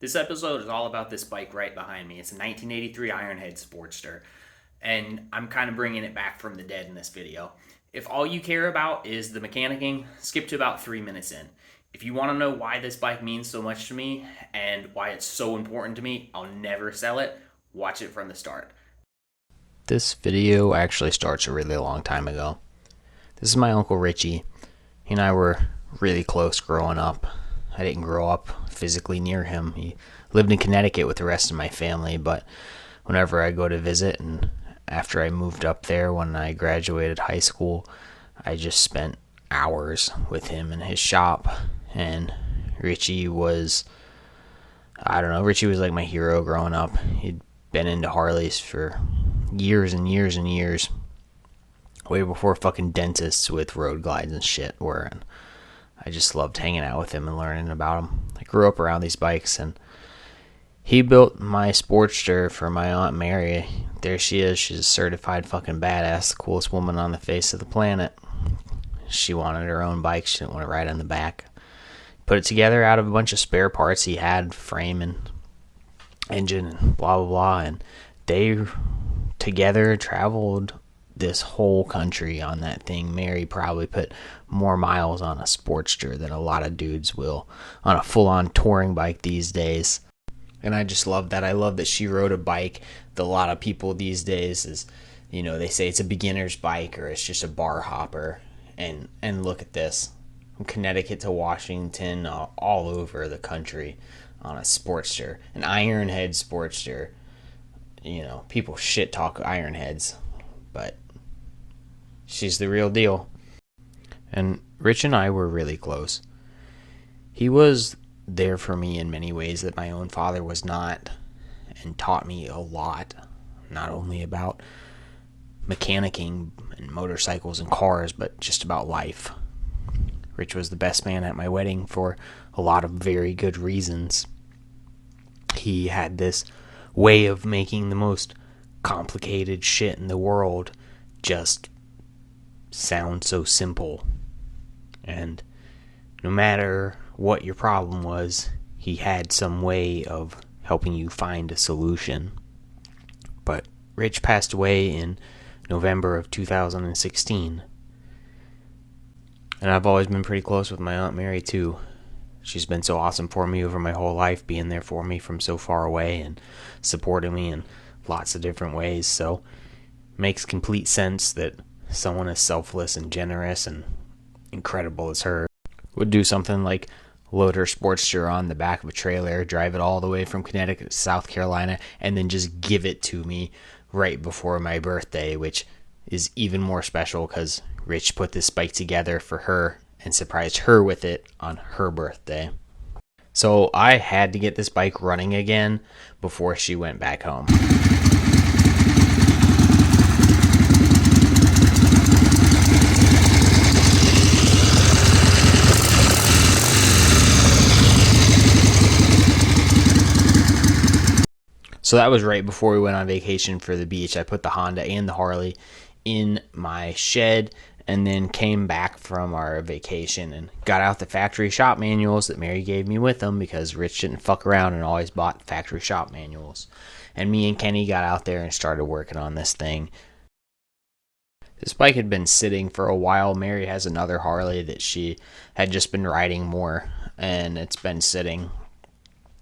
This episode is all about this bike right behind me. It's a 1983 Ironhead Sportster, and I'm kind of bringing it back from the dead in this video. If all you care about is the mechanicking, skip to about 3 minutes in. If you want to know why this bike means so much to me and why it's so important to me, I'll never sell it, watch it from the start. This video actually starts a really long time ago. This is my Uncle Richie. He and I were really close growing up. I didn't grow up physically near him. He lived in Connecticut with the rest of my family, but whenever I go to visit, and after I moved up there when I graduated high school, I just spent hours with him in his shop. And Richie was, Richie was like my hero growing up. He'd been into Harleys for years and years and years, way before fucking dentists with road glides and shit were. And I just loved hanging out with him and learning about him. I grew up around these bikes, and he built my Sportster for my Aunt Mary. There she is. She's a certified fucking badass, the coolest woman on the face of the planet. She wanted her own bike. She didn't want to ride on the back. Put it together out of a bunch of spare parts he had, frame and engine and blah blah blah, and they together traveled this whole country on that thing. Mary probably put more miles on a Sportster than a lot of dudes will on a full-on touring bike these days. And I just love that. I love that she rode a bike that a lot of people these days is, they say it's a beginner's bike or it's just a bar hopper. And look at this. From Connecticut to Washington, all over the country on a Sportster. An Ironhead Sportster. People shit talk Ironheads, but she's the real deal. And Rich and I were really close. He was there for me in many ways that my own father was not, and taught me a lot, not only about mechanicking and motorcycles and cars, but just about life. Rich was the best man at my wedding for a lot of very good reasons. He had this way of making the most complicated shit in the world just sound so simple. And no matter what your problem was, he had some way of helping you find a solution. But Rich passed away in November of 2016. And I've always been pretty close with my Aunt Mary too. She's been so awesome for me over my whole life, being there for me from so far away and supporting me in lots of different ways. So it makes complete sense that someone as selfless and generous and incredible as her would do something like load her Sportster on the back of a trailer, drive it all the way from Connecticut to South Carolina, and then just give it to me right before my birthday, which is even more special because Rich put this bike together for her and surprised her with it on her birthday. So I had to get this bike running again before she went back home. So that was right before we went on vacation for the beach. I put the Honda and the Harley in my shed and then came back from our vacation and got out the factory shop manuals that Mary gave me with them because Rich didn't fuck around and always bought factory shop manuals. And me and Kenny got out there and started working on this thing. This bike had been sitting for a while. Mary has another Harley that she had just been riding more, and it's been sitting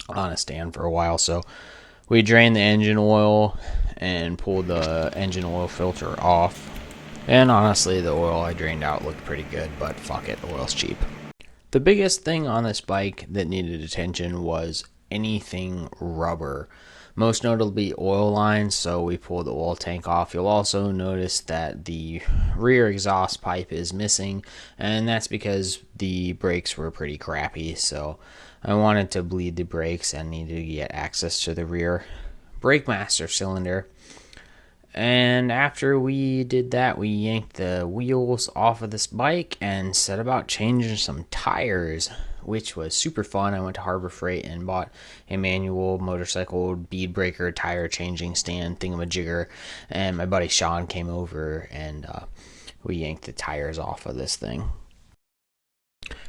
on a stand for a while. So we drained the engine oil and pulled the engine oil filter off. And honestly, the oil I drained out looked pretty good, but fuck it, oil's cheap. The biggest thing on this bike that needed attention was anything rubber. Most notably oil lines, so we pulled the oil tank off. You'll also notice that the rear exhaust pipe is missing, and that's because the brakes were pretty crappy, so I wanted to bleed the brakes and needed to get access to the rear brake master cylinder. And after we did that, we yanked the wheels off of this bike and set about changing some tires, which was super fun. I went to Harbor Freight and bought a manual motorcycle bead breaker tire changing stand thingamajigger, and my buddy Sean came over and we yanked the tires off of this thing.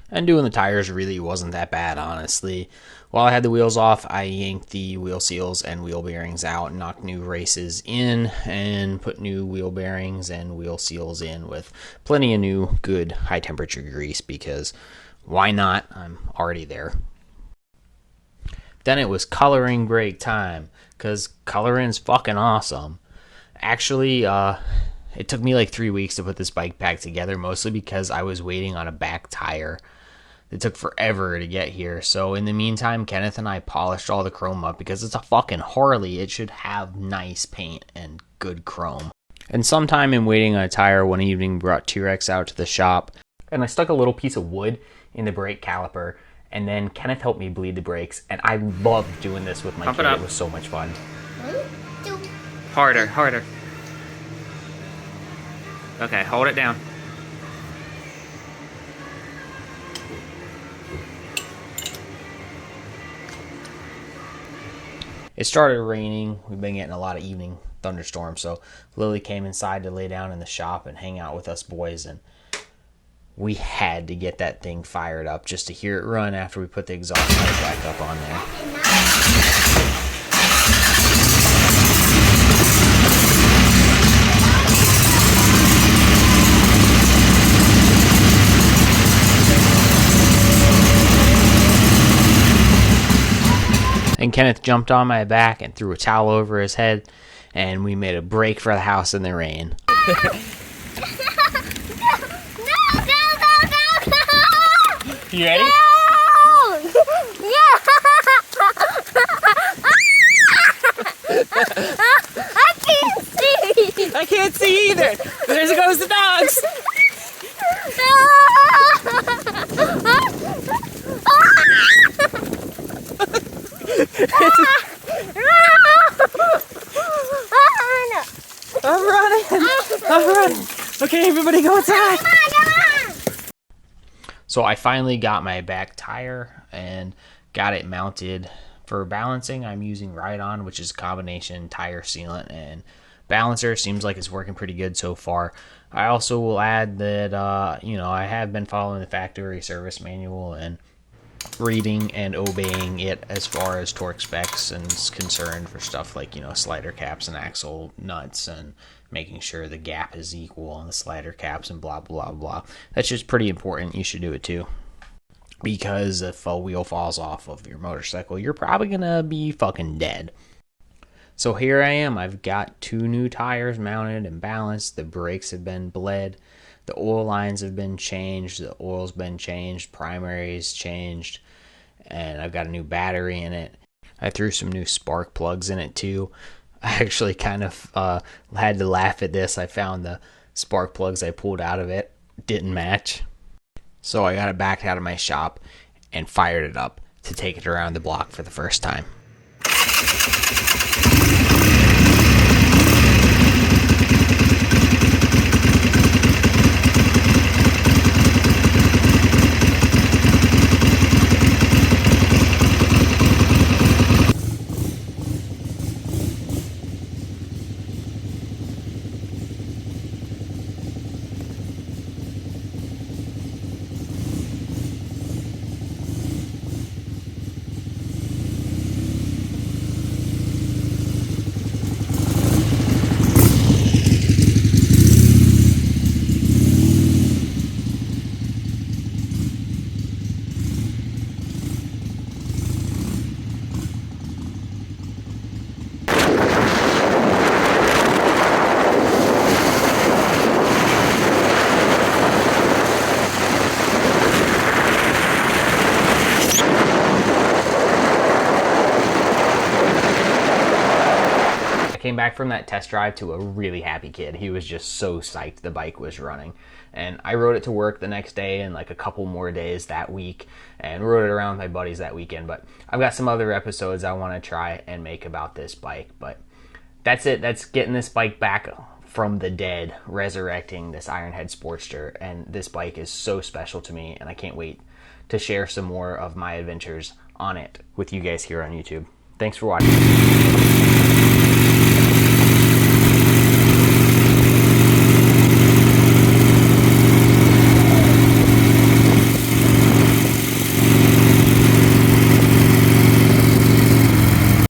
And doing the tires really wasn't that bad, honestly. While I had the wheels off, I yanked the wheel seals and wheel bearings out, knocked new races in, and put new wheel bearings and wheel seals in with plenty of new, good, high-temperature grease, because why not? I'm already there. Then it was coloring break time, because coloring's fucking awesome. Actually, it took me like 3 weeks to put this bike back together, mostly because I was waiting on a back tire. It took forever to get here, so in the meantime, Kenneth and I polished all the chrome up because it's a fucking Harley. It should have nice paint and good chrome. And sometime in waiting on a tire, one evening we brought T-Rex out to the shop, and I stuck a little piece of wood in the brake caliper, and then Kenneth helped me bleed the brakes, and I loved doing this with my kid. It was so much fun. Harder, harder. Okay, hold it down. It started raining. We've been getting a lot of evening thunderstorms, so Lily came inside to lay down in the shop and hang out with us boys, and we had to get that thing fired up just to hear it run after we put the exhaust pipe back up on there. And Kenneth jumped on my back and threw a towel over his head, and we made a break for the house in the rain. You ready? No! Yeah! I can't see! I can't see either! There goes the dogs! I'm running! Okay, everybody go inside! So I finally got my back tire and got it mounted. For balancing, I'm using Ride-On, which is a combination tire sealant and balancer. Seems like it's working pretty good so far. I also will add that, I have been following the factory service manual and reading and obeying it as far as torque specs and is concerned for stuff like, slider caps and axle nuts and making sure the gap is equal on the slider caps and blah, blah, blah. That's just pretty important. You should do it too. Because if a wheel falls off of your motorcycle, you're probably going to be fucking dead. So here I am. I've got 2 new tires mounted and balanced. The brakes have been bled. The oil lines have been changed. The oil's been changed. Primary's changed. And I've got a new battery in it. I threw some new spark plugs in it too. I actually kind of had to laugh at this. I found the spark plugs I pulled out of it didn't match. So I got it back out of my shop and fired it up to take it around the block for the first time. Came back from that test drive to a really happy kid. He was just so psyched the bike was running. And I rode it to work the next day and like a couple more days that week and rode it around with my buddies that weekend. But I've got some other episodes I want to try and make about this bike. But that's it. That's getting this bike back from the dead, resurrecting this Ironhead Sportster. And this bike is so special to me, and I can't wait to share some more of my adventures on it with you guys here on YouTube. Thanks for watching.